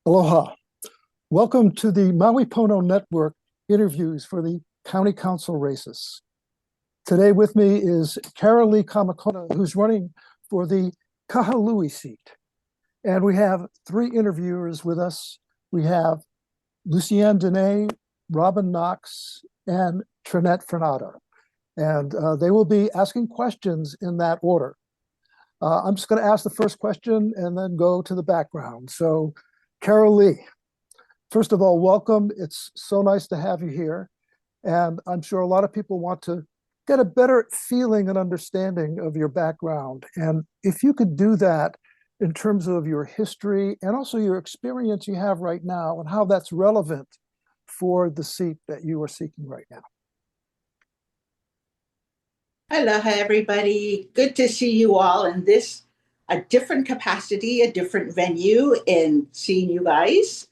Aloha. Welcome to the Maui Pono Network interviews for the County Council races. Today with me is Lee Kamekona, who's running for the Kahului seat. And we have three interviewers with us. We have Lucienne Dene, Robin Knox, and Trinette Fernado. And they will be asking questions in that order. I'm just going to ask the first question and then go to the background. So, Lee, first of all, welcome. It's so nice to have you here. And I'm sure a lot of people want to get a better feeling and understanding of your background. And if you could do that in terms of your history and also your experience you have right now and how that's relevant for the seat that you are seeking right now. Aloha, everybody. Good to see you all in this, a different capacity, a different venue, and seeing you guys.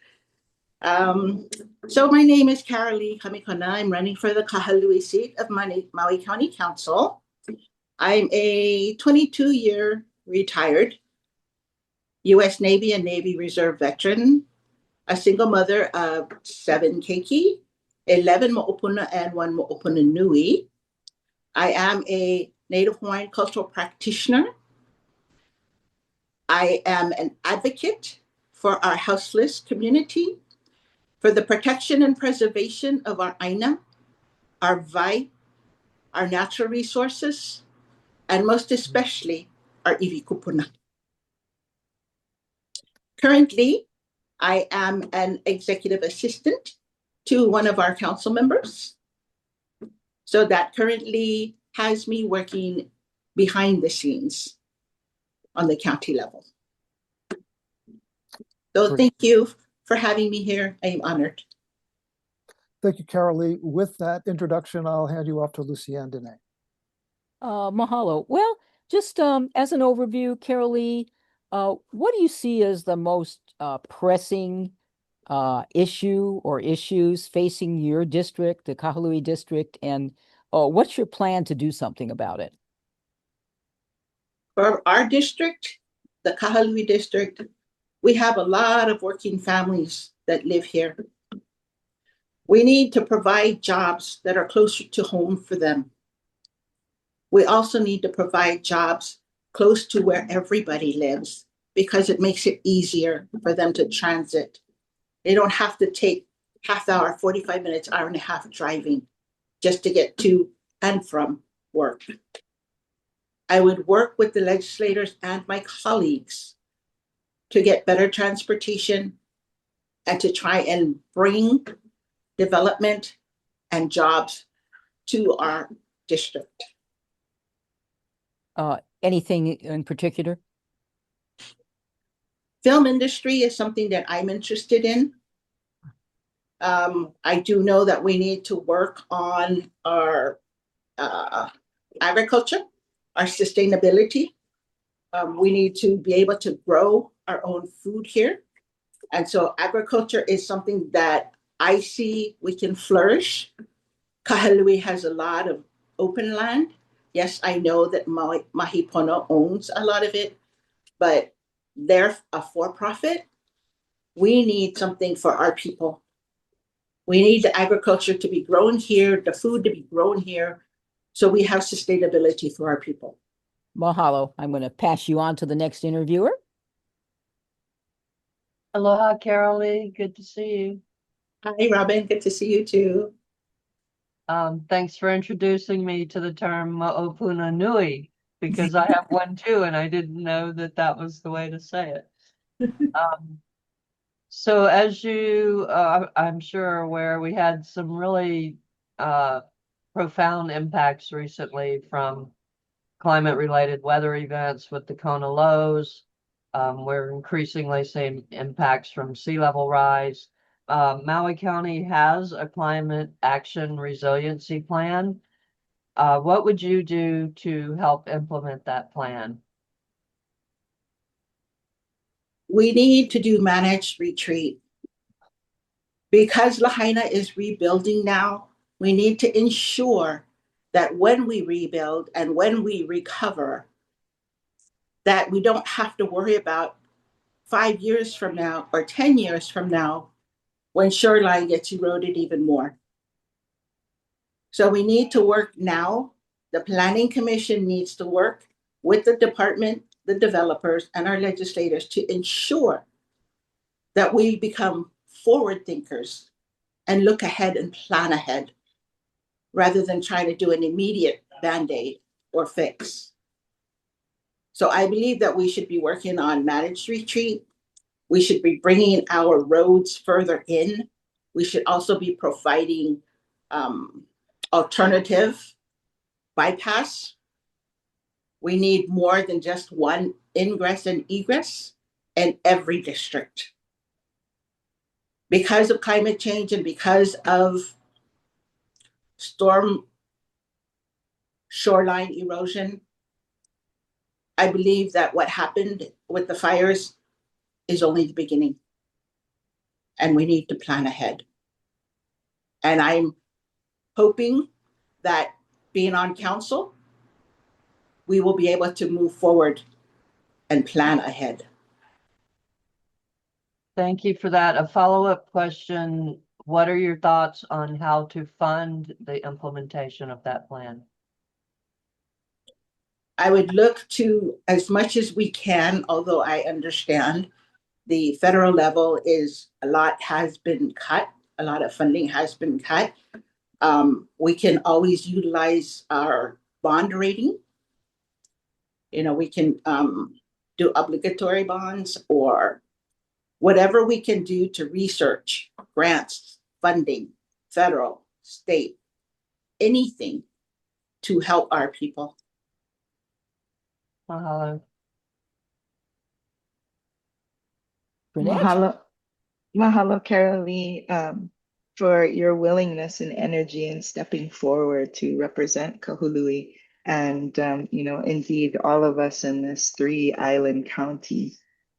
So my name is Lee Kamekona. I'm running for the Kahului seat of Maui County Council. I'm a 22-year retired U.S. Navy and Navy Reserve veteran, a single mother of 7 keiki, 11 mo'opuna and 1 mo'opuna nui. I am a Native Hawaiian cultural practitioner. I am an advocate for our houseless community, for the protection and preservation of our Āina, our vai, our natural resources, and most especially our iwi kupuna. Currently, I am an executive assistant to one of our council members. So that currently has me working behind the scenes on the county level. So thank you for having me here. I am honored. Thank you, Lee. With that introduction, I'll hand you off to Lucienne Dene. Mahalo. Well, just as an overview, Lee, what do you see as the most pressing issue or issues facing your district, the Kahului district, and what's your plan to do something about it? For our district, the Kahului district, we have a lot of working families that live here. We need to provide jobs that are closer to home for them. We also need to provide jobs close to where everybody lives because it makes it easier for them to transit. They don't have to take half hour, 45 minutes, hour and a half driving just to get to and from work. I would work with the legislators and my colleagues to get better transportation and to try and bring development and jobs to our district. Anything in particular? Film industry is something that I'm interested in. I do know that we need to work on our agriculture, our sustainability. We need to be able to grow our own food here. And so agriculture is something that I see we can flourish. Kahului has a lot of open land. Yes, I know that Maui Pono owns a lot of it, but they're a for-profit. We need something for our people. We need the agriculture to be grown here, the food to be grown here, so we have sustainability for our people. Mahalo. I'm going to pass you on to the next interviewer. Aloha, Lee. Good to see you. Hi, Robin. Good to see you too. Thanks for introducing me to the term mo'opuna nui, because I have one too, and I didn't know that that was the way to say it. So as you, I'm sure are aware, we had some really profound impacts recently from climate-related weather events with the Kona lows. We're increasingly seeing impacts from sea level rise. Maui County has a climate action resiliency plan. What would you do to help implement that plan? We need to do managed retreat. Because Lahaina is rebuilding now, we need to ensure that when we rebuild and when we recover, that we don't have to worry about 5 years from now or 10 years from now when shoreline gets eroded even more. So we need to work now. The Planning Commission needs to work with the department, the developers, and our legislators to ensure that we become forward thinkers and look ahead and plan ahead rather than trying to do an immediate Band-Aid or fix. So I believe that we should be working on managed retreat. We should be bringing our roads further in. We should also be providing alternative bypass. We need more than just one ingress and egress in every district. Because of climate change and because of storm shoreline erosion, I believe that what happened with the fires is only the beginning. And we need to plan ahead. And I'm hoping that being on council, we will be able to move forward and plan ahead. Thank you for that. A follow-up question. What are your thoughts on how to fund the implementation of that plan? I would look to, as much as we can, although I understand the federal level is a lot has been cut, a lot of funding has been cut. We can always utilize our bond rating. You know, we can do obligatory bonds or whatever we can do to research, grants, funding, federal, state, anything to help our people. Mahalo. Burnett? Mahalo, mahalo, Carol Lee, for your willingness and energy in stepping forward to represent Kahului and, indeed all of us in this 3-island county.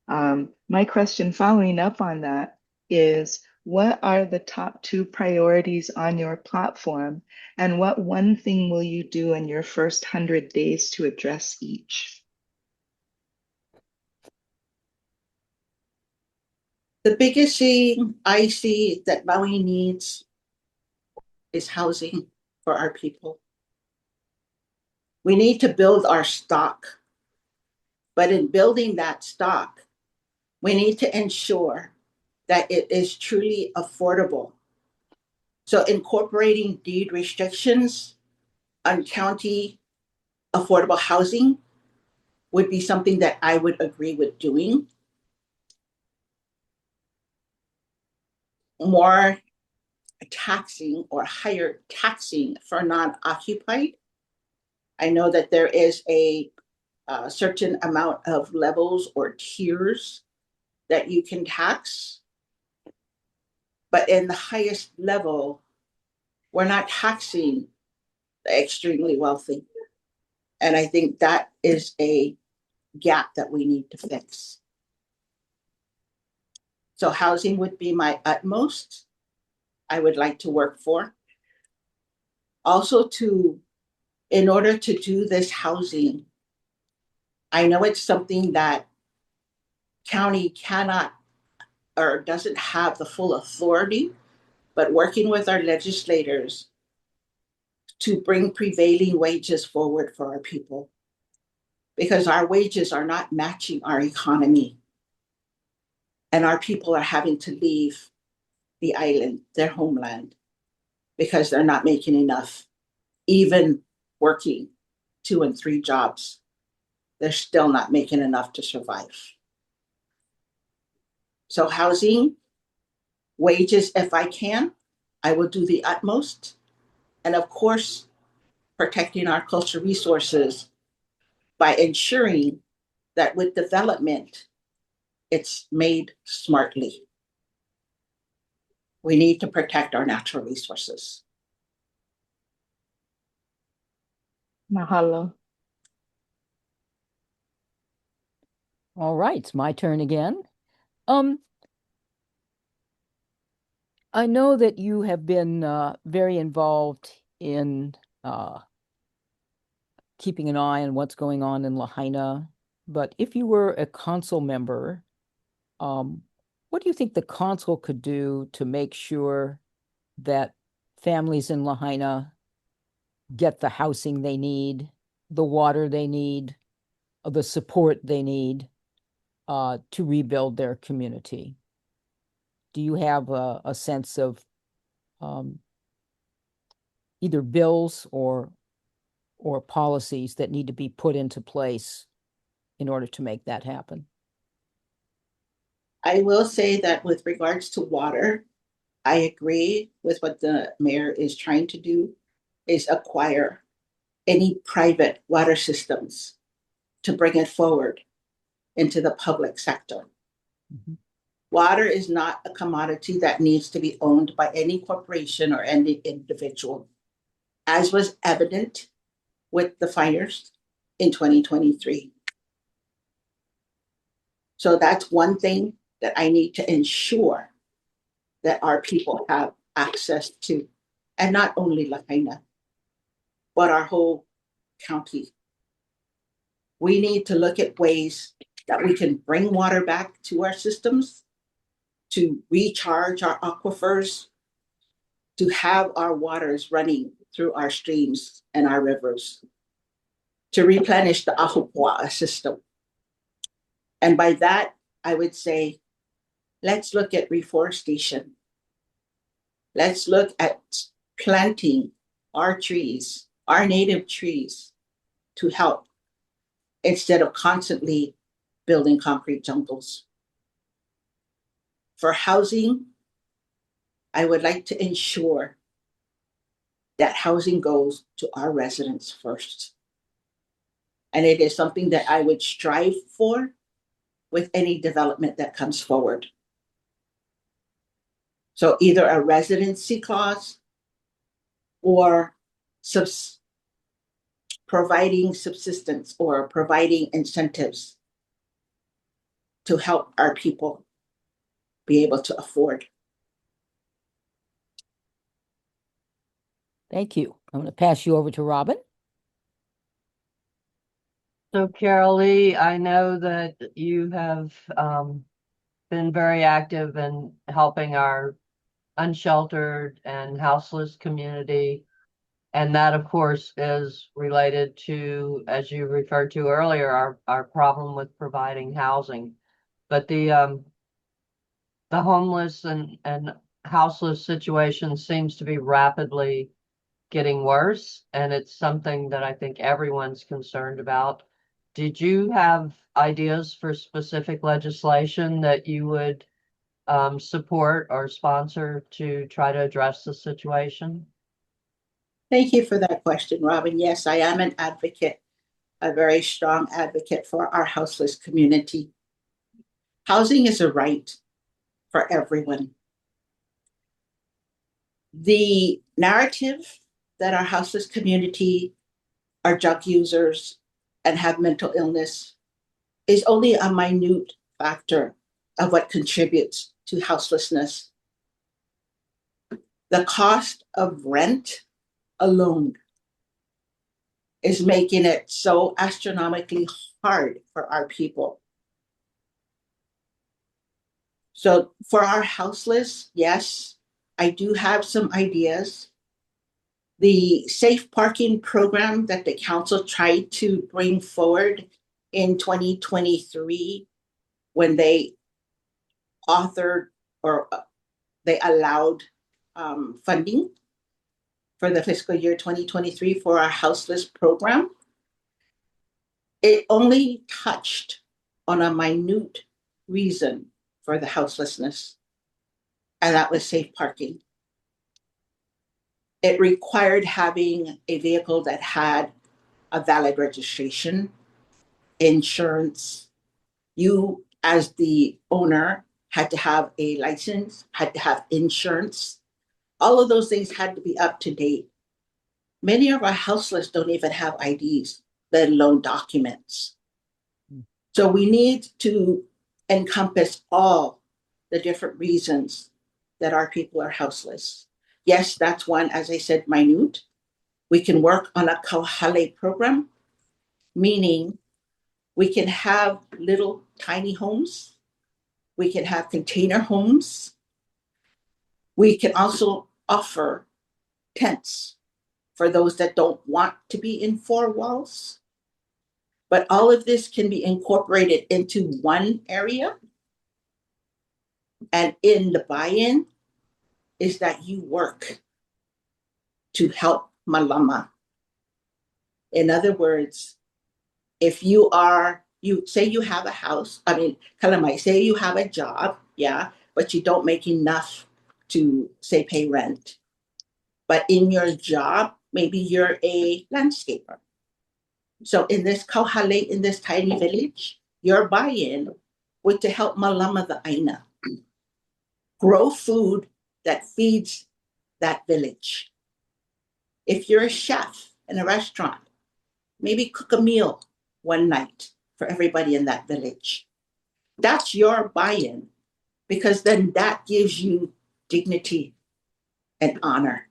My question following up on that is, what are the top 2 priorities on your platform, and what one thing will you do in your first 100 days to address each? The biggest thing I see that Maui needs is housing for our people. We need to build our stock, but in building that stock, we need to ensure that it is truly affordable. So incorporating deed restrictions on county affordable housing would be something that I would agree with doing. More taxing or higher taxing for non-occupied. I know that there is a certain amount of levels or tiers that you can tax, but in the highest level, we're not taxing the extremely wealthy. And I think that is a gap that we need to fix. So housing would be my utmost I would like to work for. Also in order to do this housing, I know it's something that county cannot or doesn't have the full authority, but working with our legislators to bring prevailing wages forward for our people, because our wages are not matching our economy. And our people are having to leave the island, their homeland, because they're not making enough. Even working 2 and 3 jobs, they're still not making enough to survive. So housing, wages, if I can, I will do the utmost. And of course, protecting our cultural resources by ensuring that with development, it's made smartly. We need to protect our natural resources. Mahalo. All right, it's my turn again. I know that you have been very involved in keeping an eye on what's going on in Lahaina, but if you were a council member, what do you think the council could do to make sure that families in Lahaina get the housing they need, the water they need, the support they need to rebuild their community? Do you have a sense of either bills or policies that need to be put into place in order to make that happen? I will say that with regards to water, I agree with what the mayor is trying to do, is acquire any private water systems to bring it forward into the public sector. Mhm. Water is not a commodity that needs to be owned by any corporation or any individual, as was evident with the fires in 2023. So that's one thing that I need to ensure that our people have access to, and not only Lahaina, but our whole county. We need to look at ways that we can bring water back to our systems, to recharge our aquifers, to have our waters running through our streams and our rivers, to replenish the Ahupua'a system. And by that, I would say, let's look at reforestation. Let's look at planting our trees, our native trees, to help instead of constantly building concrete jungles. For housing, I would like to ensure that housing goes to our residents first. And it is something that I would strive for with any development that comes forward. So either a residency clause or providing subsistence or providing incentives to help our people be able to afford. Thank you. I'm going to pass you over to Robin. So Carol Lee, I know that you have been very active in helping our unsheltered and houseless community. And that, of course, is related to, as you referred to earlier, our problem with providing housing. But the homeless and houseless situation seems to be rapidly getting worse, and it's something that I think everyone's concerned about. Did you have ideas for specific legislation that you would support or sponsor to try to address the situation? Thank you for that question, Robin. Yes, I am an advocate, a very strong advocate for our houseless community. Housing is a right for everyone. The narrative that our houseless community are drug users and have mental illness is only a minute factor of what contributes to houselessness. The cost of rent alone is making it so astronomically hard for our people. So for our houseless, yes, I do have some ideas. The safe parking program that the council tried to bring forward in 2023, when they authored or they allowed funding for the fiscal year 2023 for our houseless program, it only touched on a minute reason for the houselessness, and that was safe parking. It required having a vehicle that had a valid registration, insurance. You, as the owner, had to have a license, had to have insurance. All of those things had to be up to date. Many of our houseless don't even have IDs, let alone documents. So we need to encompass all the different reasons that our people are houseless. Yes, that's one, as I said, minute. We can work on a kauhale program, meaning we can have little tiny homes We can have container homes. We can also offer tents for those that don't want to be in four walls. But all of this can be incorporated into one area. And in the buy-in is that you work to help Malama. In other words, if you say you have a house, Kalamai, say you have a job, yeah, but you don't make enough to, say, pay rent. But in your job, maybe you're a landscaper. So in this kauhale, in this tiny village, your buy-in was to help Malama the Āina grow food that feeds that village. If you're a chef in a restaurant, maybe cook a meal one night for everybody in that village. That's your buy-in, because then that gives you dignity and honor.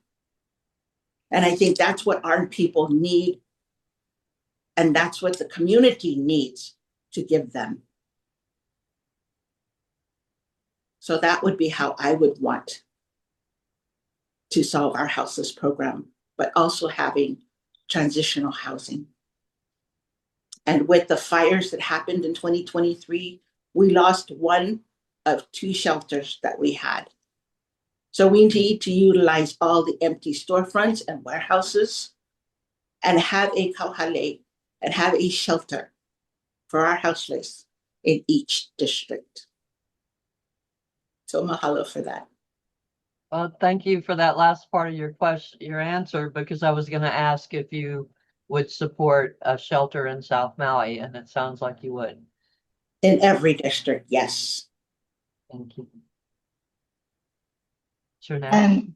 And I think that's what our people need. And that's what the community needs to give them. So that would be how I would want to solve our houseless program, but also having transitional housing. And with the fires that happened in 2023, we lost one of two shelters that we had. So we need to utilize all the empty storefronts and warehouses and have a kauhale and have a shelter for our houseless in each district. So mahalo for that. Well, thank you for that last part of your question, your answer, because I was going to ask if you would support a shelter in South Maui, and it sounds like you would. In every district, yes. Thank you. Sure. Now. And,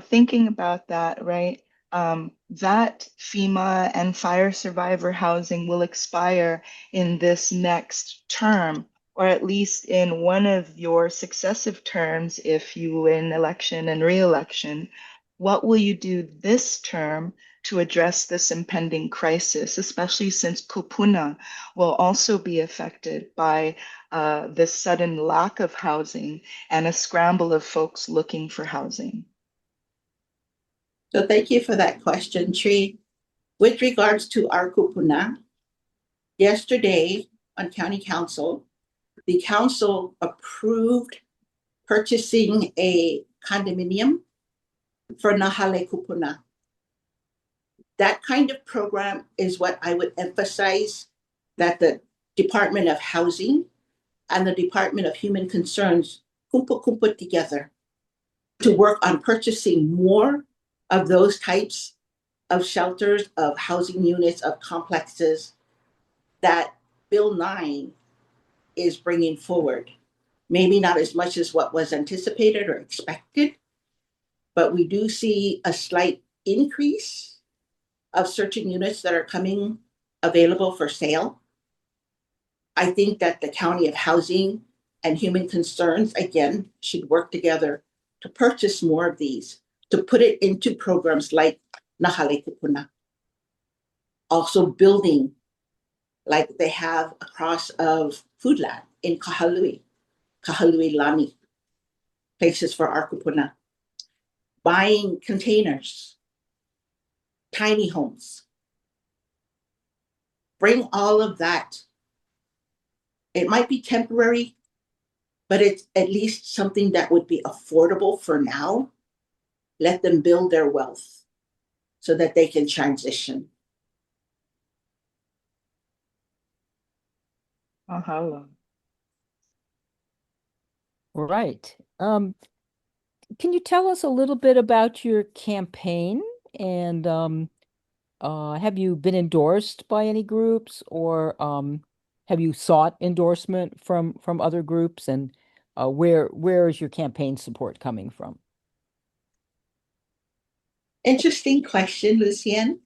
thinking about that, right? That FEMA and fire survivor housing will expire in this next term, or at least in one of your successive terms if you win election and re-election. What will you do this term to address this impending crisis, especially since Kupuna will also be affected by this sudden lack of housing and a scramble of folks looking for housing? So thank you for that question, Tree. With regards to our kupuna, yesterday on County Council, the council approved purchasing a condominium for Nahale Kupuna. That kind of program is what I would emphasize that the Department of Housing and the Department of Human Concerns kumpa together to work on purchasing more of those types of shelters, of housing units, of complexes that Bill 9 is bringing forward. Maybe not as much as what was anticipated or expected, but we do see a slight increase of certain units that are coming available for sale. I think that the County of Housing and Human Concerns, again, should work together to purchase more of these, to put it into programs like Nahale Kupuna. Also building like they have across of Foodland in Kahului Lani, places for our kupuna. Buying containers, tiny homes. Bring all of that. It might be temporary, but it's at least something that would be affordable for now. Let them build their wealth so that they can transition. Mahalo. Right. Can you tell us a little bit about your campaign, and have you been endorsed by any groups, or have you sought endorsement from other groups, and where is your campaign support coming from? Interesting question, Lucienne.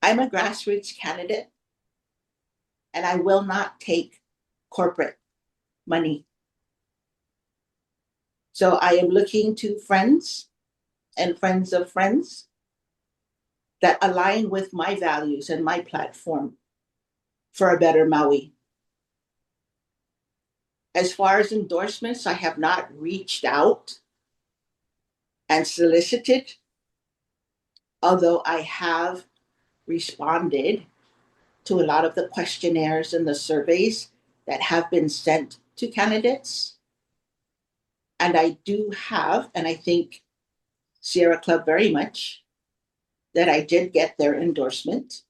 I'm a grassroots candidate, and I will not take corporate money. So I am looking to friends and friends of friends that align with my values and my platform for a better Maui. As far as endorsements, I have not reached out and solicited, although I have responded to a lot of the questionnaires and the surveys that have been sent to candidates. And I do have, and I think Sierra Club very much, that I did get their endorsement.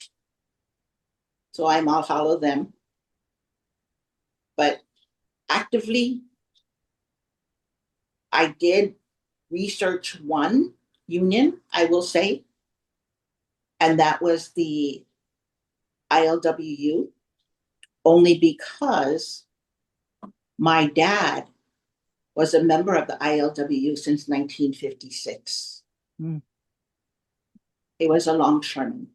So I mahalo them. But actively, I did research one union, I will say, and that was the ILWU, only because my dad was a member of the ILWU since 1956. Mm. It was a longshoreman.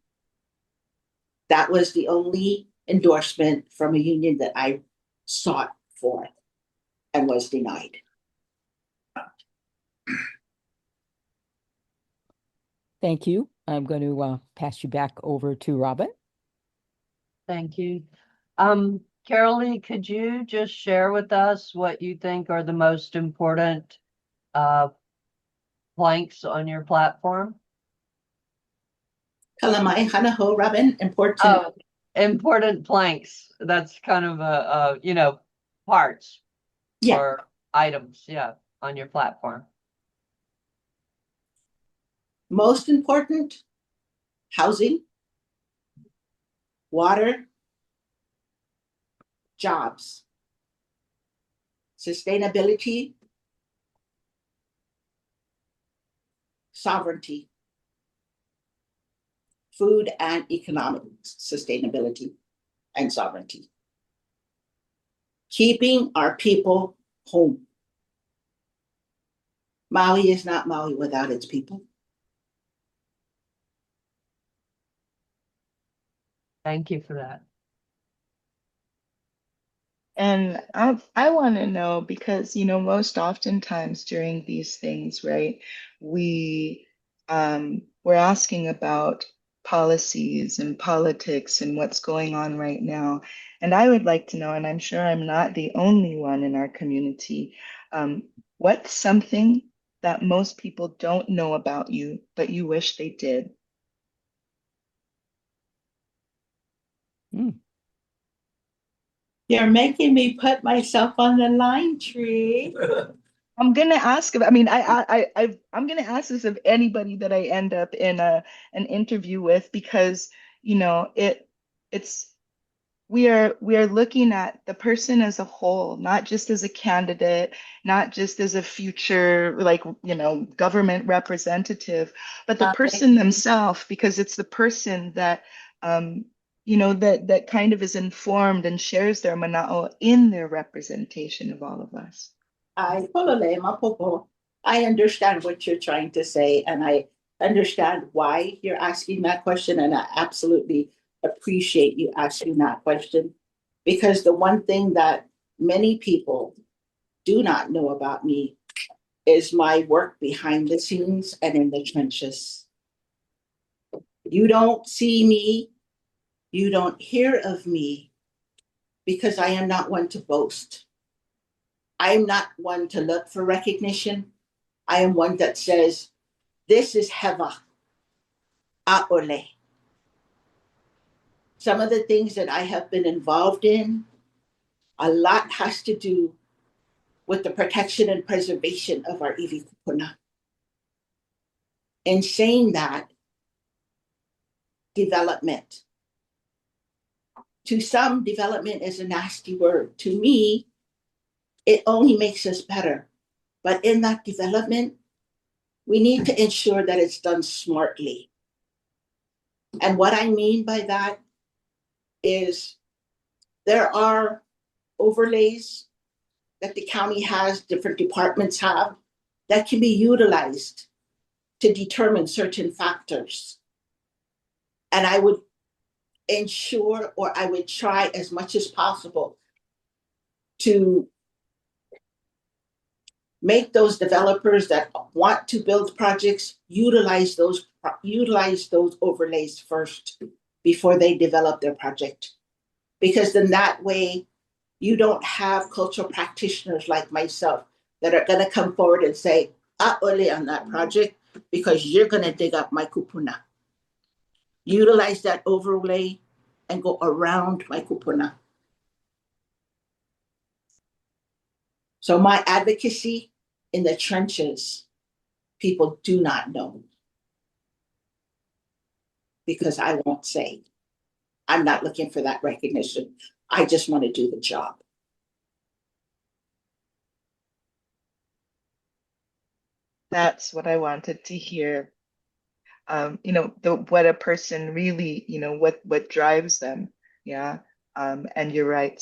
That was the only endorsement from a union that I sought for and was denied. Thank you. I'm going to pass you back over to Robin. Thank you. Carolee, could you just share with us what you think are the most important planks on your platform? Kalamai hanaho, Robin, important. Oh, important planks. That's kind of parts or items, on your platform. Most important, housing, water, jobs, sustainability, sovereignty, food and economic sustainability and sovereignty. Keeping our people home. Maui is not Maui without its people. Thank you for that. And I want to know because, most oftentimes during these things, right, we're asking about policies and politics and what's going on right now. And I would like to know, and I'm sure I'm not the only one in our community, what's something that most people don't know about you, but you wish they did? You're making me put myself on the line, Tree. I'm gonna ask. I'm gonna ask this of anybody that I end up in an interview with because it's we are looking at the person as a whole, not just as a candidate, not just as a future government representative, but the person themselves because it's the person that that kind of is informed and shares their mana'o in their representation of all of us. I understand what you're trying to say, and I understand why you're asking that question, and I absolutely appreciate you asking that question, because the one thing that many people do not know about me is my work behind the scenes and in the trenches. You don't see me, you don't hear of me, because I am not one to boast. I am not one to look for recognition. I am one that says, this is Heva, Aole. Some of the things that I have been involved in, a lot has to do with the protection and preservation of our iwi kupuna. In saying that, development. To some, development is a nasty word. To me, it only makes us better. But in that development, we need to ensure that it's done smartly. And what I mean by that is there are overlays that the county has, different departments have, that can be utilized to determine certain factors. And I would ensure, or I would try as much as possible to make those developers that want to build projects utilize those overlays first before they develop their project. Because then that way you don't have cultural practitioners like myself that are going to come forward and say, ole on that project because you're going to dig up my kupuna. Utilize that overlay and go around my kupuna. So my advocacy in the trenches, people do not know. Because I won't say. I'm not looking for that recognition. I just want to do the job. That's what I wanted to hear. You know, what a person really, you know, what drives them. Yeah. And you're right.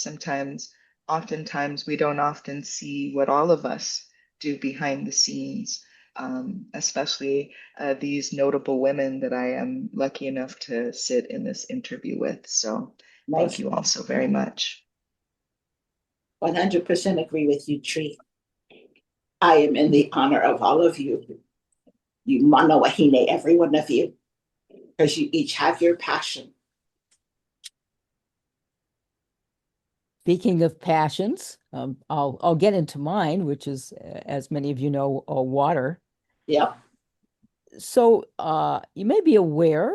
Oftentimes we don't often see what all of us do behind the scenes, especially these notable women that I am lucky enough to sit in this interview with. So thank you all so very much. 100% agree with you, Tree. I am in the honor of all of you. You mana wahine, every one of you, because you each have your passion. Speaking of passions, I'll get into mine, which is, as many of you know, water. Yep. So you may be aware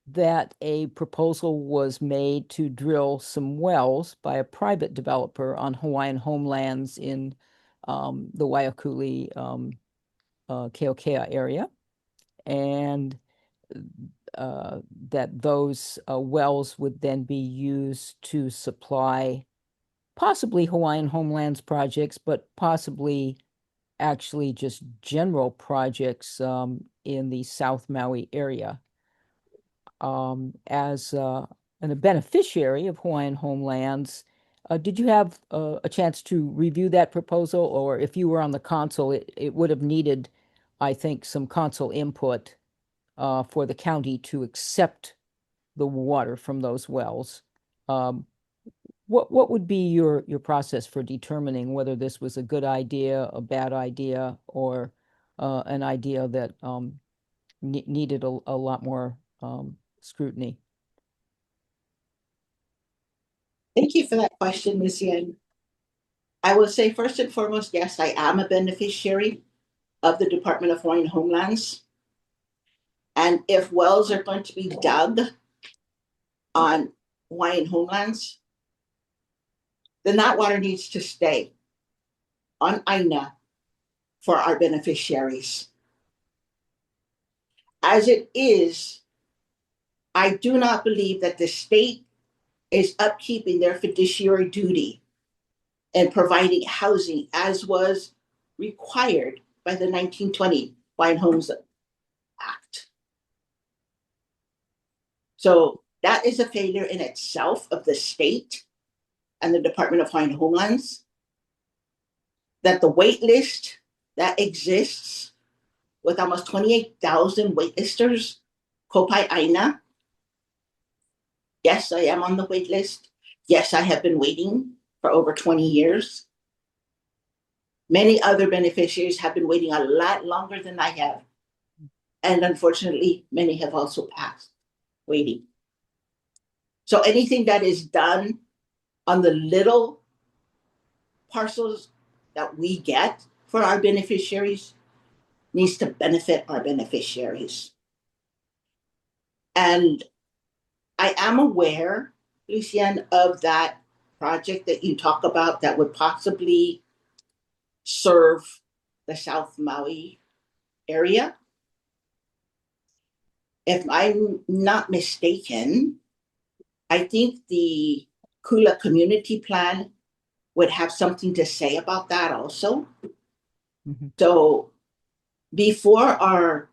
that a proposal was made to drill some wells by a private developer on Hawaiian homelands in the Waiakuli Keokea area, and that those wells would then be used to supply possibly Hawaiian homelands projects, but possibly actually just general projects in the South Maui area. As a beneficiary of Hawaiian homelands, did you have a chance to review that proposal? Or if you were on the council, it would have needed, I think, some council input for the county to accept the water from those wells. What would be your process for determining whether this was a good idea, a bad idea, or an idea that needed a lot more scrutiny? Thank you for that question, Ms. Yen. I will say first and foremost, yes, I am a beneficiary of the Department of Hawaiian Homelands. And if wells are going to be dug on Hawaiian homelands, then that water needs to stay on Āina for our beneficiaries. As it is, I do not believe that the state is upkeeping their fiduciary duty and providing housing as was required by the 1920 Hawaiian Homes Act. So that is a failure in itself of the state and the Department of Hawaiian Homelands, that the wait list that exists with almost 28,000 waitlisters, Kopai Āina. Yes, I am on the wait list. Yes, I have been waiting for over 20 years. Many other beneficiaries have been waiting a lot longer than I have. And unfortunately, many have also passed waiting. So anything that is done on the little parcels that we get for our beneficiaries needs to benefit our beneficiaries. And I am aware, Lucienne, of that project that you talk about that would possibly serve the South Maui area. If I'm not mistaken, I think the Kula Community Plan would have something to say about that also. Mm-hmm. So before our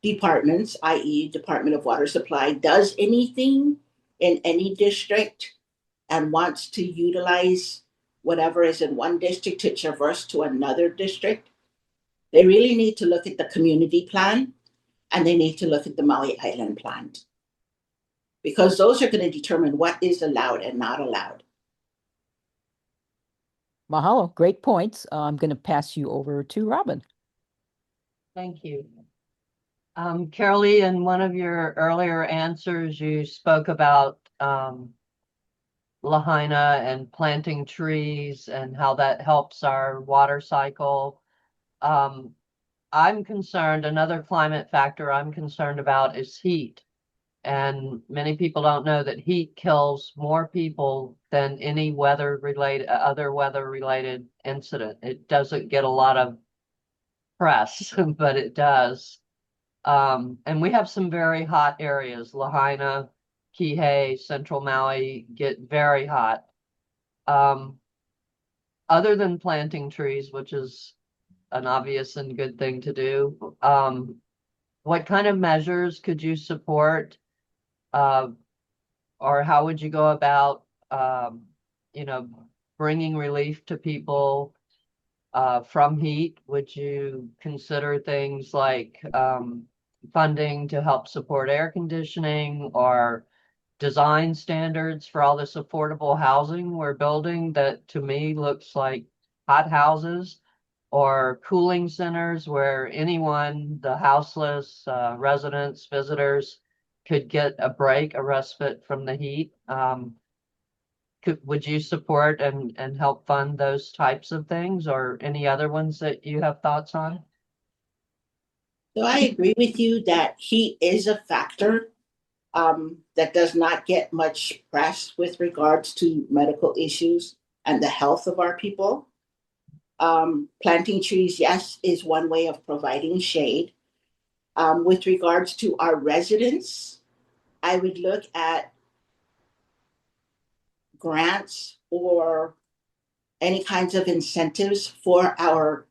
departments, i.e. Department of Water Supply, does anything in any district and wants to utilize whatever is in one district to traverse to another district, they really need to look at the community plan and they need to look at the Maui Island plan, because those are going to determine what is allowed and not allowed. Mahalo, great points. I'm going to pass you over to Robin. Thank you. Carolee, in one of your earlier answers, you spoke about Lahaina and planting trees and how that helps our water cycle. I'm concerned, another climate factor I'm concerned about is heat. And many people don't know that heat kills more people than any other weather related incident. It doesn't get a lot of press, but it does. And we have some very hot areas. Lahaina, Kihei, Central Maui get very hot. Other than planting trees, which is an obvious and good thing to do, what kind of measures could you support? Or how would you go about, you know, bringing relief to people from heat? Would you consider things like funding to help support air conditioning or design standards for all this affordable housing we're building that to me looks like hot houses, or cooling centers where anyone, the houseless, residents, visitors, could get a break, a respite from the heat? Would you support and help fund those types of things, or any other ones that you have thoughts on? So I agree with you that heat is a factor that does not get much press with regards to medical issues and the health of our people. Planting trees, yes, is one way of providing shade. With regards to our residents, I would look at grants or any kinds of incentives for our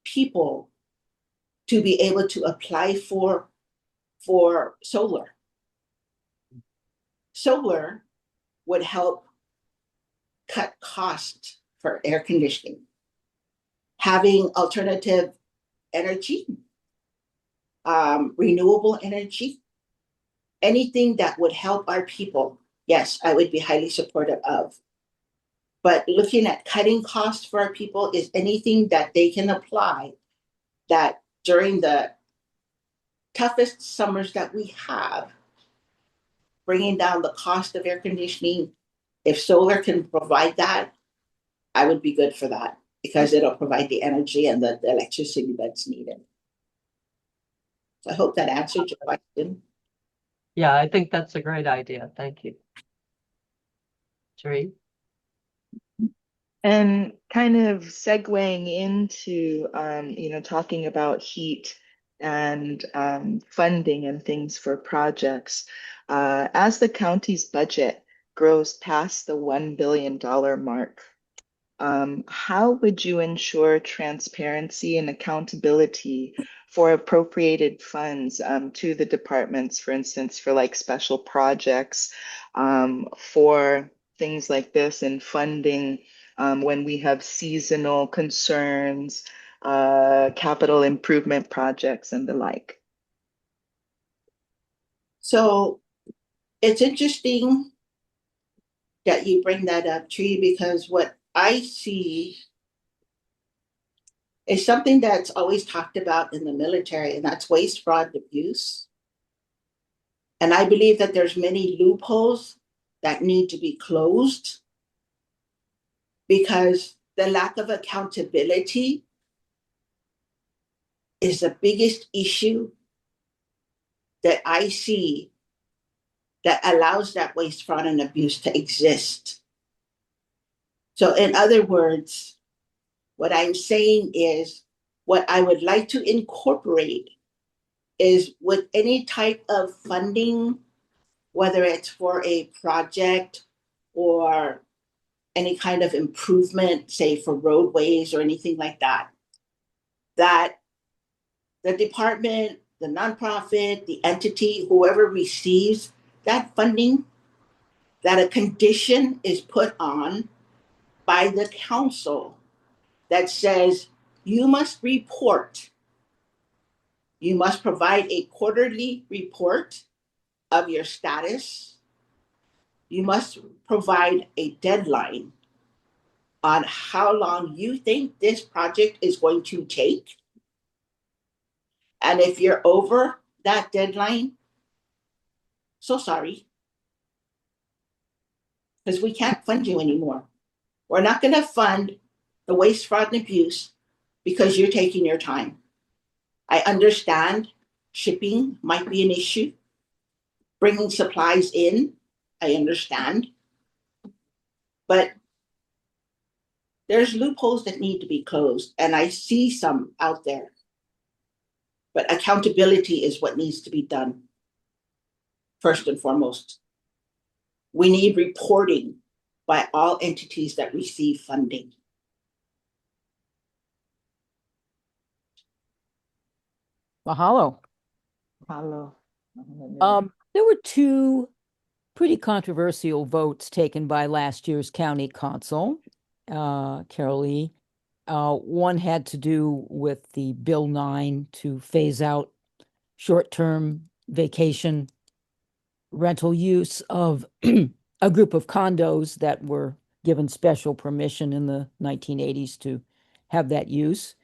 people to be able to apply for solar. Solar would help cut costs for air conditioning. Having alternative energy, renewable energy, anything that would help our people, yes, I would be highly supportive of. But looking at cutting costs for our people is anything that they can apply that during the toughest summers that we have, bringing down the cost of air conditioning. If solar can provide that, I would be good for that because it'll provide the energy and the electricity that's needed. So I hope that answered your question. Yeah, I think that's a great idea. Thank you. Jeree? And kind of segueing into, talking about heat and funding and things for projects. As the county's budget grows past the $1 billion mark, how would you ensure transparency and accountability for appropriated funds to the departments, for instance, for like special projects, for things like this and funding when we have seasonal concerns, capital improvement projects and the like? So it's interesting that you bring that up, Tree, because what I see is something that's always talked about in the military, and that's waste, fraud, and abuse. And I believe that there's many loopholes that need to be closed because the lack of accountability is the biggest issue that I see that allows that waste, fraud, and abuse to exist. So in other words, what I'm saying is what I would like to incorporate is with any type of funding, whether it's for a project or any kind of improvement, say for roadways or anything like that, that the department, the nonprofit, the entity, whoever receives that funding, that a condition is put on by the council that says you must report, you must provide a quarterly report of your status. You must provide a deadline on how long you think this project is going to take. And if you're over that deadline, so sorry. because we can't fund you anymore. We're not going to fund the waste, fraud, and abuse because you're taking your time. I understand shipping might be an issue. Bringing supplies in, I understand. But there's loopholes that need to be closed, and I see some out there. But accountability is what needs to be done, first and foremost. We need reporting by all entities that receive funding. Mahalo. Mahalo. There were two pretty controversial votes taken by last year's county council, Carol Lee. One had to do with the Bill 9 to phase out short-term vacation rental use of a group of condos that were given special permission in the 1980s to have that use.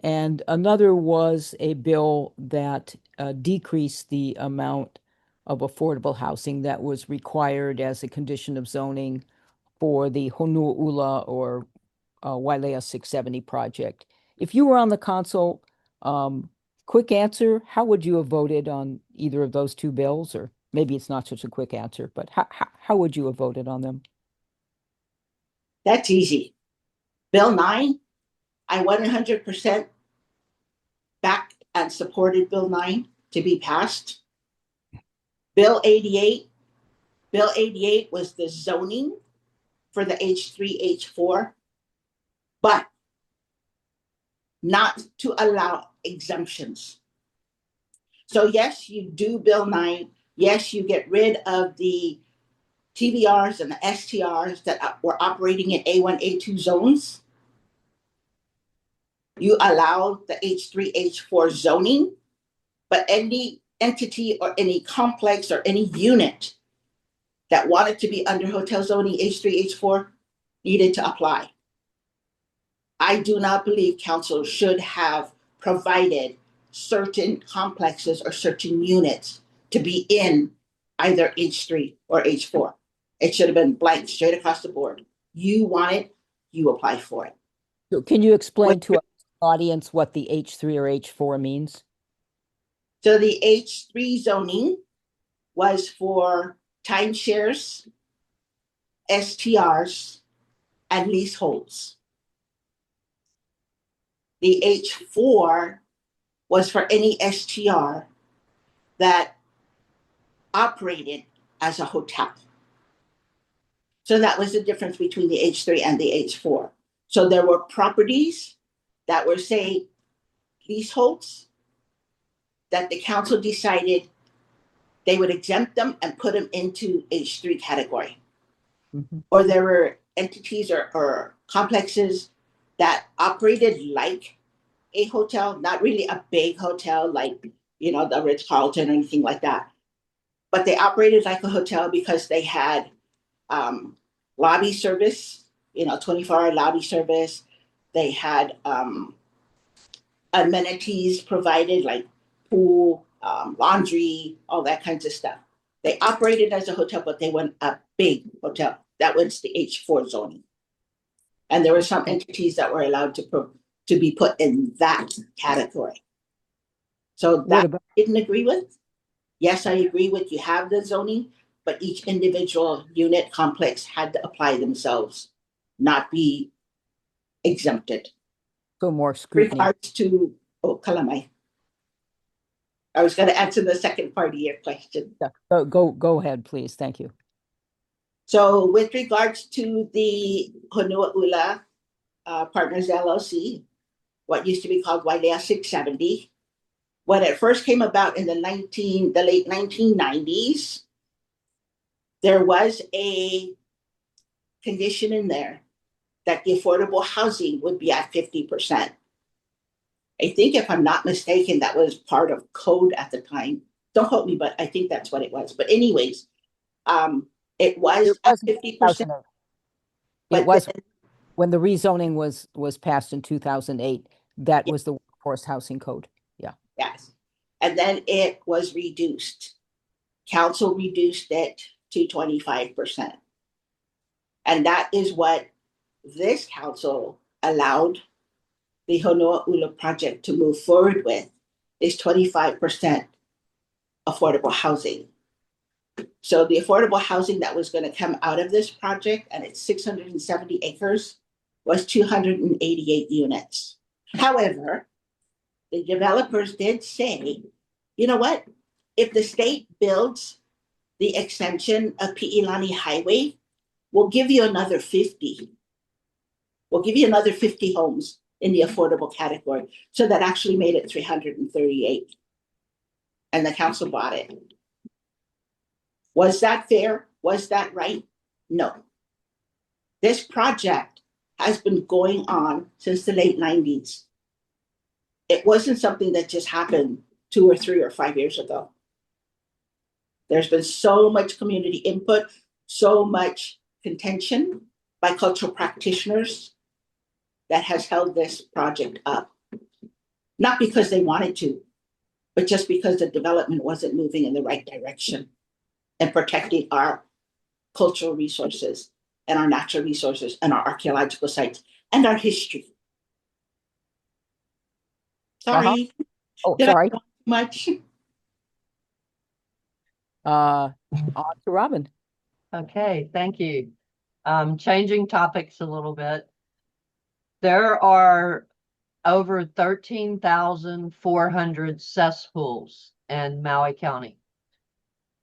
And another was a bill that decreased the amount of affordable housing that was required as a condition of zoning for the Honu'ula or Wailea 670 project. If you were on the council, quick answer, how would you have voted on either of those two bills? Or maybe it's not such a quick answer, but how would you have voted on them? That's easy. Bill 9, I 100% backed and supported Bill 9 to be passed. Bill 88 was the zoning for the H3, H4, but not to allow exemptions. So yes, you do Bill 9. Yes, you get rid of the TBRs and the STRs that were operating in A1, A2 zones. You allow the H3, H4 zoning, but any entity or any complex or any unit that wanted to be under hotel zoning H3, H4 needed to apply. I do not believe council should have provided certain complexes or certain units to be in either H3 or H4. It should have been blank straight across the board. You want it, you apply for it. So can you explain to our audience what the H3 or H4 means? So the H3 zoning was for timeshares, STRs, and leaseholds. The H4 was for any STR that operated as a hotel. So that was the difference between the H3 and the H4. So there were properties that were, say, leaseholds that the council decided they would exempt them and put them into H3 category. Mm-hmm. Or there were entities or complexes that operated like a hotel, not really a big hotel like, you know, the Ritz-Carlton or anything like that. But they operated like a hotel because they had lobby service, you know, 24-hour lobby service. They had amenities provided like pool, laundry, all that kinds of stuff. They operated as a hotel, but they weren't a big hotel. That was the H4 zoning. And there were some entities that were allowed to be put in that category. So that I didn't agree with. Yes, I agree with you have the zoning, but each individual unit complex had to apply themselves, not be exempted. So more scrutiny. Regards to, Kalamai. I was going to answer the second part of your question. Yeah. Go ahead, please. Thank you. So with regards to the Honu'ula Partners LLC, what used to be called Wailea 670, when it first came about in the late 1990s, there was a condition in there that the affordable housing would be at 50%. I think if I'm not mistaken, that was part of code at the time. Don't quote me, but I think that's what it was. But anyways, it was at 50%. It was when the rezoning was passed in 2008. That was the workforce housing code. Yeah. Yes. And then it was reduced. Council reduced it to 25%. And that is what this council allowed the Honoa'ula project to move forward with, is 25% affordable housing. So the affordable housing that was going to come out of this project, and it's 670 acres, was 288 units. However, the developers did say, you know what? If the state builds the extension of Pi'ilani Highway, we'll give you another 50. We'll give you another 50 homes in the affordable category. So that actually made it 338. And the council bought it. Was that fair? Was that right? No. This project has been going on since the late 90s. It wasn't something that just happened 2 or 3 or 5 years ago. There's been so much community input, so much contention by cultural practitioners that has held this project up. Not because they wanted to, but just because the development wasn't moving in the right direction and protecting our cultural resources and our natural resources and our archaeological sites and our history. Sorry. Oh, Did I sorry. talk too much? On to Robin. Okay, thank you. Changing topics a little bit. There are over 13,400 cesspools in Maui County.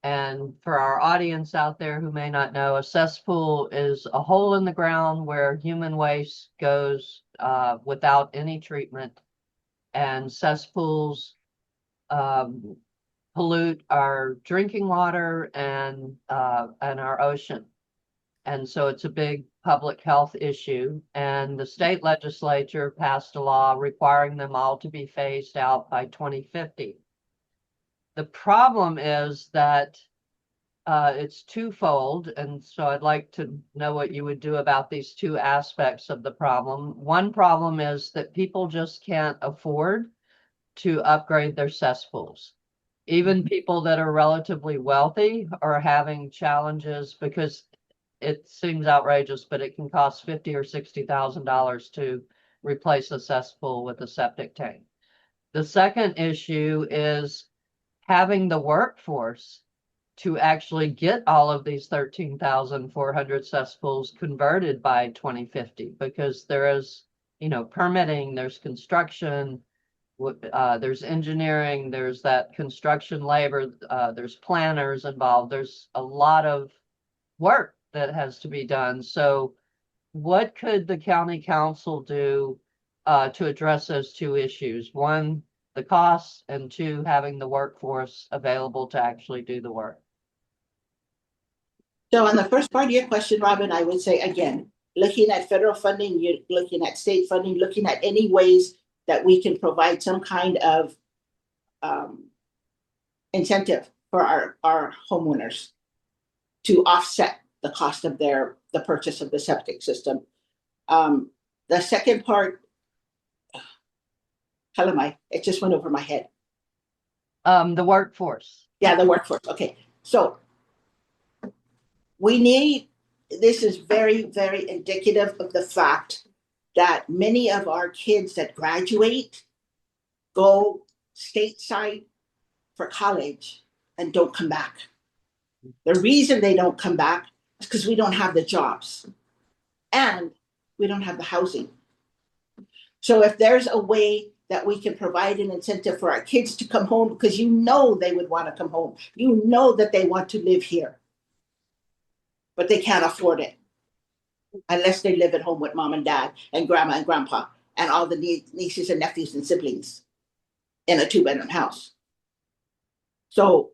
And for our audience out there who may not know, a cesspool is a hole in the ground where human waste goes without any treatment. And cesspools pollute our drinking water and our ocean. And so it's a big public health issue. And the state legislature passed a law requiring them all to be phased out by 2050. The problem is that it's twofold. And so I'd like to know what you would do about these two aspects of the problem. One problem is that people just can't afford to upgrade their cesspools. Even people that are relatively wealthy are having challenges because it seems outrageous, but it can cost $50,000 or $60,000 to replace a cesspool with a septic tank. The second issue is having the workforce to actually get all of these 13,400 cesspools converted by 2050, because there is, permitting, there's construction, there's engineering, there's that construction labor, there's planners involved. There's a lot of work that has to be done. So what could the county council do to address those two issues? One, the costs, and two, having the workforce available to actually do the work. So on the first part of your question, Robin, I would say, again, looking at federal funding, you're looking at state funding, looking at any ways that we can provide some kind of incentive for our homeowners to offset the cost of the purchase of the septic system. The second part, it just went over my head. The workforce. Yeah, the workforce. Okay. So this is very, very indicative of the fact that many of our kids that graduate go stateside for college and don't come back. The reason they don't come back is because we don't have the jobs and we don't have the housing. So if there's a way that we can provide an incentive for our kids to come home, because they would want to come home, that they want to live here, but they can't afford it unless they live at home with mom and dad and grandma and grandpa and all the nieces and nephews and siblings in a 2-bedroom house. So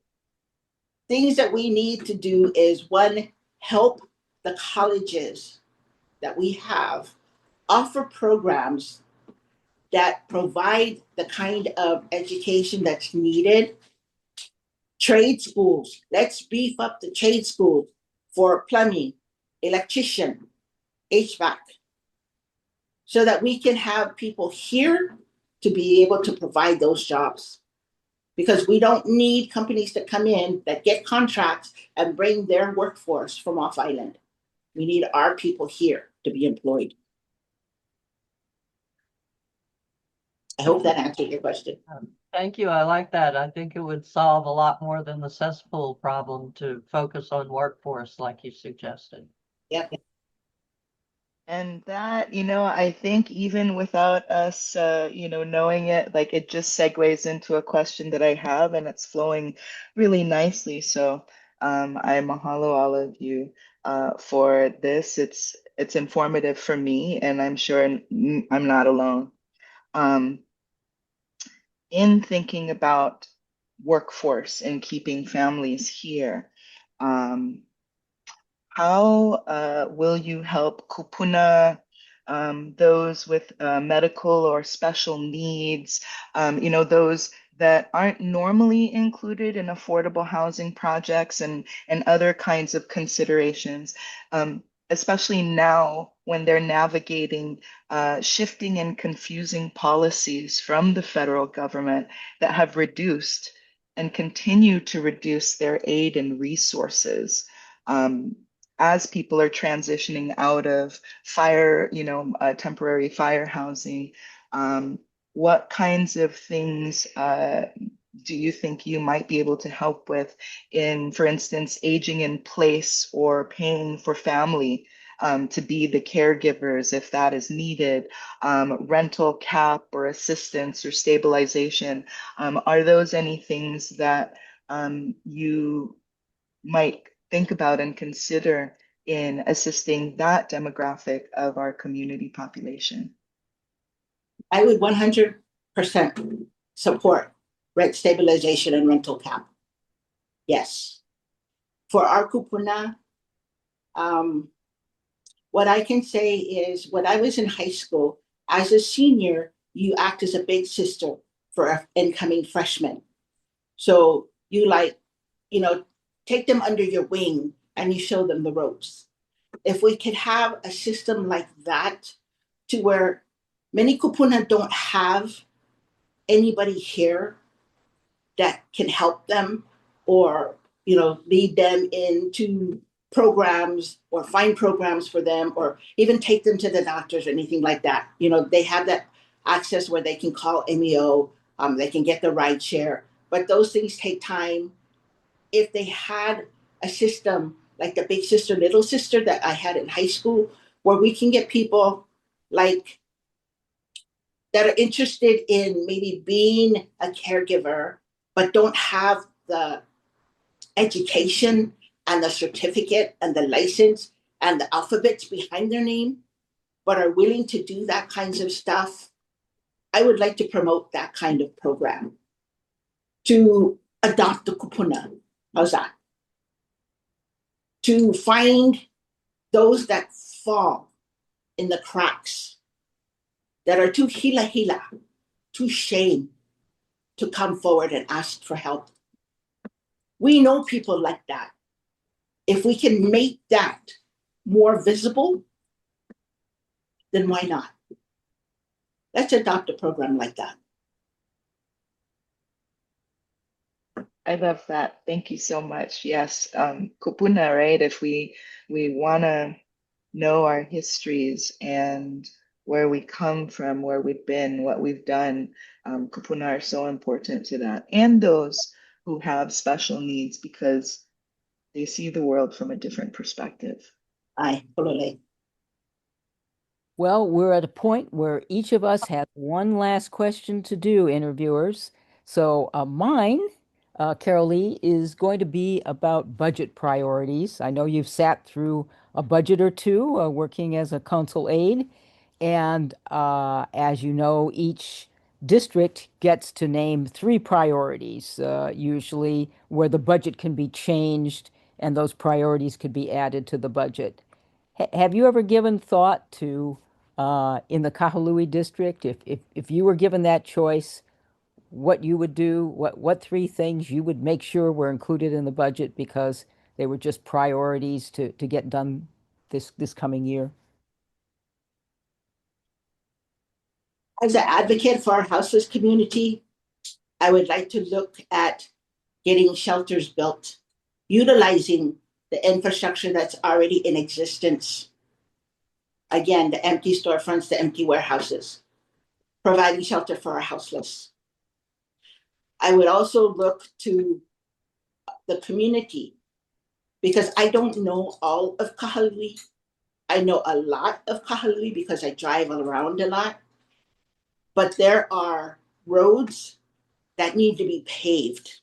things that we need to do is, one, help the colleges that we have offer programs that provide the kind of education that's needed. Trade schools, let's beef up the trade schools for plumbing, electrician, HVAC, so that we can have people here to be able to provide those jobs. Because we don't need companies to come in that get contracts and bring their workforce from off island. We need our people here to be employed. I hope that answered your question. Thank you. I like that. I think it would solve a lot more than the cesspool problem to focus on workforce like you suggested. Yep. And that, I think even without us, knowing it, like it just segues into a question that I have, and it's flowing really nicely. So I mahalo all of you for this. It's informative for me, and I'm sure I'm not alone. In thinking about workforce and keeping families here, how will you help kupuna those with medical or special needs, those that aren't normally included in affordable housing projects and other kinds of considerations, especially now when they're navigating shifting and confusing policies from the federal government that have reduced and continue to reduce their aid and resources. As people are transitioning out of fire, temporary fire housing, what kinds of things do you think you might be able to help with in, for instance, aging in place or paying for family to be the caregivers if that is needed, rental cap or assistance or stabilization? Are those any things that you might think about and consider in assisting that demographic of our community population? I would 100% support rent stabilization and rental cap. Yes. For our kupuna, what I can say is when I was in high school, as a senior, you act as a big sister for an incoming freshman. So you take them under your wing and you show them the ropes. If we could have a system like that to where many kupuna don't have anybody here that can help them or, lead them into programs or find programs for them or even take them to the doctors or anything like that. They have that access where they can call MEO, they can get the ride share, but those things take time. If they had a system like the big sister, little sister that I had in high school, where we can get people like that are interested in maybe being a caregiver, but don't have the education and the certificate and the license and the alphabets behind their name, but are willing to do that kinds of stuff. I would like to promote that kind of program to adopt the kupuna. How's that? To find those that fall in the cracks, that are too hila, too shame to come forward and ask for help. We know people like that. If we can make that more visible, then why not? Let's adopt a program like that. I love that. Thank you so much. Yes, kupuna, right? If we want to know our histories and where we come from, where we've been, what we've done, kupuna are so important to that. And those who have special needs because they see the world from a different perspective. Aye, polole. Well, we're at a point where each of us has one last question to do, interviewers. So mine, Carol Lee, is going to be about budget priorities. I know you've sat through a budget or two working as a council aide. And as you know, each district gets to name three priorities, usually where the budget can be changed and those priorities could be added to the budget. Have you ever given thought to, in the Kahului district, if you were given that choice, what you would do, what three things you would make sure were included in the budget because they were just priorities to get done this coming year? As an advocate for our houseless community, I would like to look at getting shelters built, utilizing the infrastructure that's already in existence. Again, the empty storefronts, the empty warehouses, providing shelter for our houseless. I would also look to the community because I don't know all of Kahului. I know a lot of Kahului because I drive around a lot, but there are roads that need to be paved.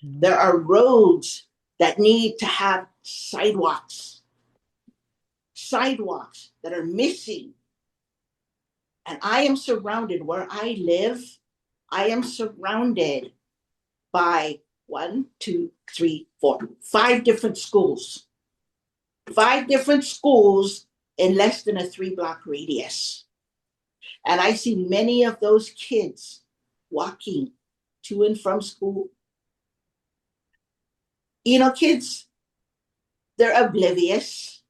There are roads that need to have sidewalks that are missing. And I am surrounded where I live. I am surrounded by 1, 2, 3, 4, 5 different schools. 5 different schools in less than a 3-block radius. And I see many of those kids walking to and from school. You know, kids, they're oblivious,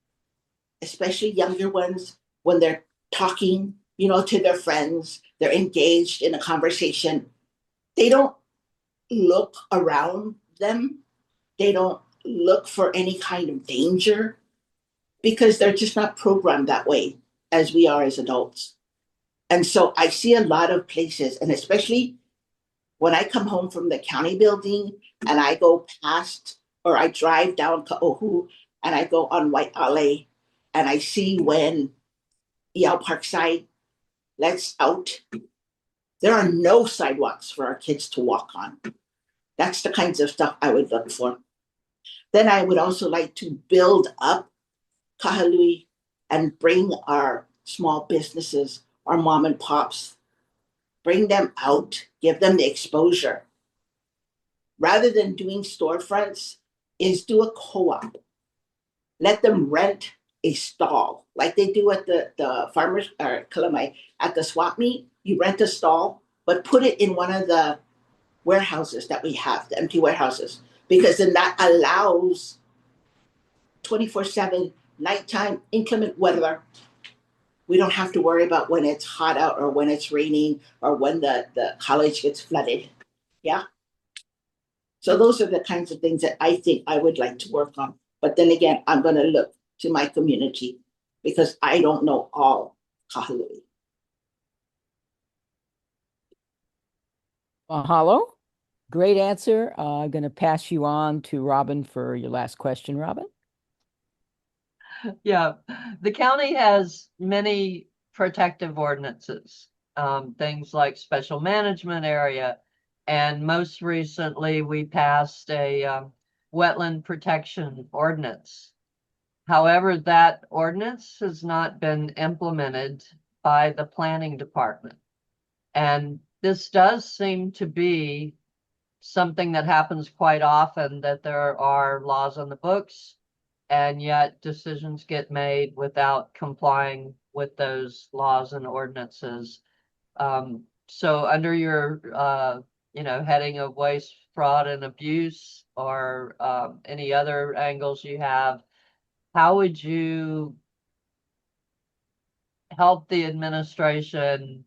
especially younger ones, when they're talking, you know, to their friends, they're engaged in a conversation. They don't look around them. They don't look for any kind of danger because they're just not programmed that way as we are as adults. And so I see a lot of places, and especially when I come home from the county building and I go past or I drive down Ka'ohu and I go on White Alley and I see when Yale Parkside lets out, there are no sidewalks for our kids to walk on. That's the kinds of stuff I would look for. Then I would also like to build up Kahului and bring our small businesses, our mom and pops, bring them out, give them the exposure. Rather than doing storefronts, is do a co-op. Let them rent a stall like they do at the farmers or Kalamai at the swap meet. You rent a stall, but put it in one of the warehouses that we have, the empty warehouses, because then that allows 24/7 nighttime inclement weather. We don't have to worry about when it's hot out or when it's raining or when the college gets flooded. Yeah. So those are the kinds of things that I think I would like to work on. But then again, I'm going to look to my community because I don't know all Kahului. Mahalo. Great answer. I'm going to pass you on to Robin for your last question, Robin. Yeah, the county has many protective ordinances, things like special management area. And most recently, we passed a wetland protection ordinance. However, that ordinance has not been implemented by the planning department. And this does seem to be something that happens quite often, that there are laws on the books and yet decisions get made without complying with those laws and ordinances. So under your heading of waste, fraud, and abuse, or any other angles you have, how would you help the administration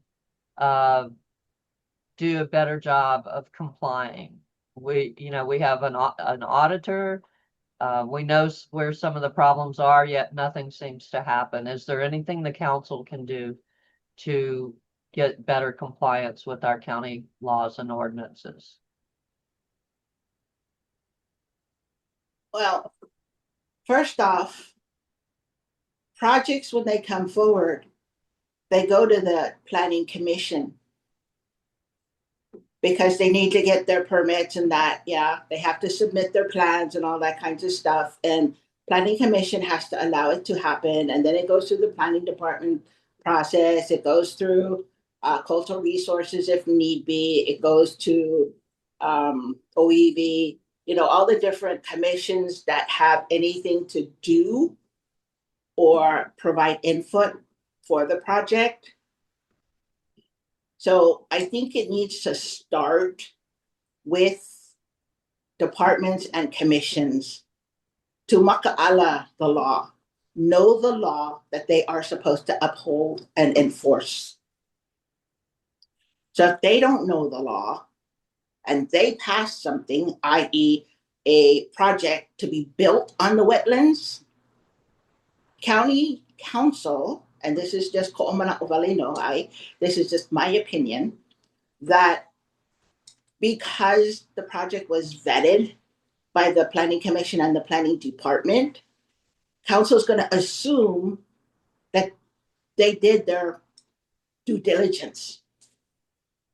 do a better job of complying? We have an auditor. We know where some of the problems are, yet nothing seems to happen. Is there anything the council can do to get better compliance with our county laws and ordinances? Well, first off, projects, when they come forward, they go to the planning commission because they need to get their permits and that. Yeah, they have to submit their plans and all that kinds of stuff. And planning commission has to allow it to happen. And then it goes through the planning department process. It goes through cultural resources if need be. It goes to OEV, all the different commissions that have anything to do or provide input for the project. So I think it needs to start with departments and commissions to maka'ala the law, know the law that they are supposed to uphold and enforce. So if they don't know the law and they pass something, i.e. a project to be built on the wetlands, County Council, and this is just this is just my opinion, that because the project was vetted by the Planning Commission and the Planning Department, Council is going to assume that they did their due diligence,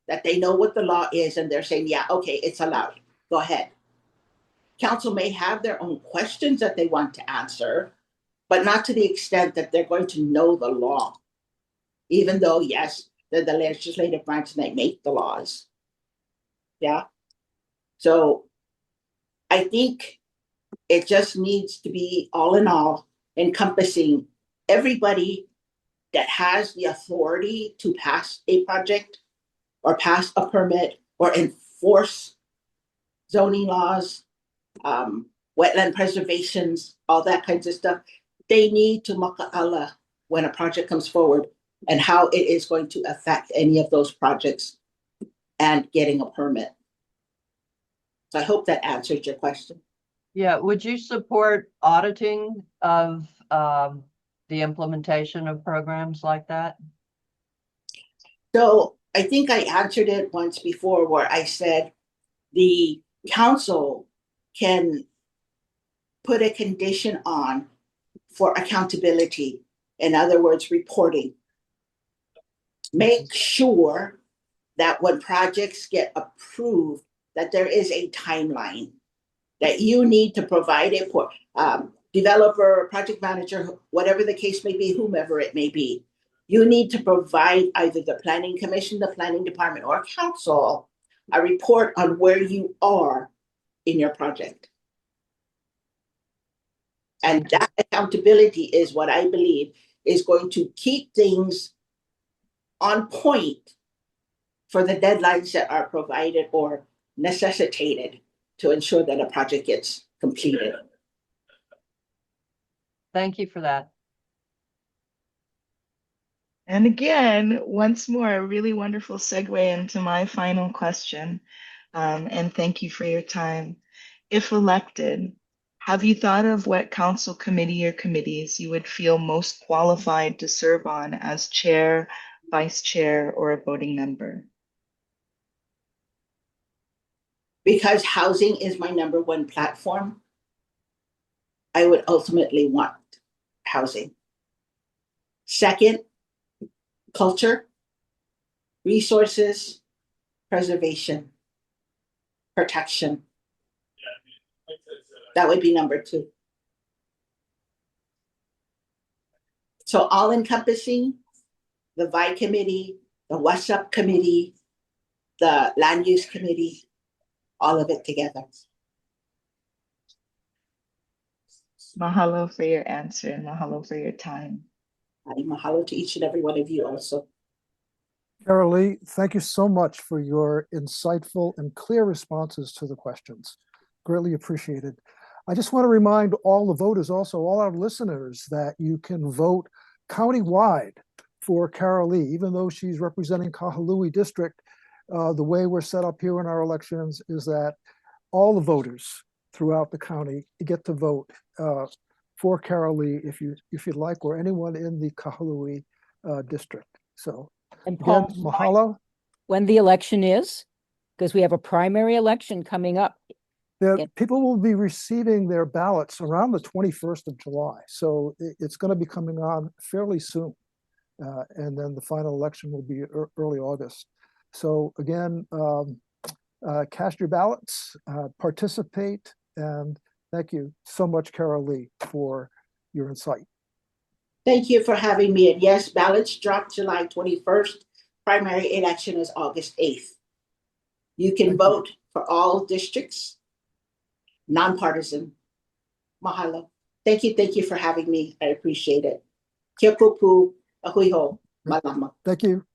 that they know what the law is, and they're saying, yeah, okay, it's allowed. Go ahead. Council may have their own questions that they want to answer, but not to the extent that they're going to know the law, even though, yes, they're the legislative branch and they make the laws. Yeah. So I think it just needs to be all in all encompassing everybody that has the authority to pass a project or pass a permit or enforce zoning laws, wetland preservations, all that kinds of stuff. They need to maka'ala when a project comes forward and how it is going to affect any of those projects and getting a permit. So I hope that answered your question. Yeah, would you support auditing of the implementation of programs like that? So I think I answered it once before where I said the council can put a condition on for accountability. In other words, reporting. Make sure that when projects get approved, that there is a timeline that you need to provide it for developer, project manager, whatever the case may be, whomever it may be. You need to provide either the Planning Commission, the Planning Department, or Council a report on where you are in your project. And that accountability is what I believe is going to keep things on point for the deadlines that are provided or necessitated to ensure that a project gets completed. Thank you for that. And again, once more, a really wonderful segue into my final question. And thank you for your time. If elected, have you thought of what council committee or committees you would feel most qualified to serve on as chair, vice chair, or a voting member? Because housing is my #1 platform, I would ultimately want housing. Second, culture, resources, preservation, protection. That would be #2. So all encompassing, the VI committee, the WhatsApp committee, the land use committee, all of it together. Mahalo for your answer and mahalo for your time. Mahalo to each and every one of you also. Carol Lee, thank you so much for your insightful and clear responses to the questions. Greatly appreciated. I just want to remind all the voters, also all our listeners, that you can vote countywide for Carol Lee, even though she's representing Kahului District. The way we're set up here in our elections is that all the voters throughout the county get to vote for Carol Lee if you'd like, or anyone in the Kahului district. So And again, Paul, mahalo. when the election is, because we have a primary election coming up. People will be receiving their ballots around the 21st of July. So it's going to be coming on fairly soon. And then the final election will be early August. So again, cast your ballots, participate, and thank you so much, Carol Lee, for your insight. Thank you for having me. And yes, ballots drop July 21st. Primary election is August 8th. You can vote for all districts, nonpartisan. Mahalo. Thank you for having me. I appreciate it. Kia pupu, ahui ho, malama. Thank you.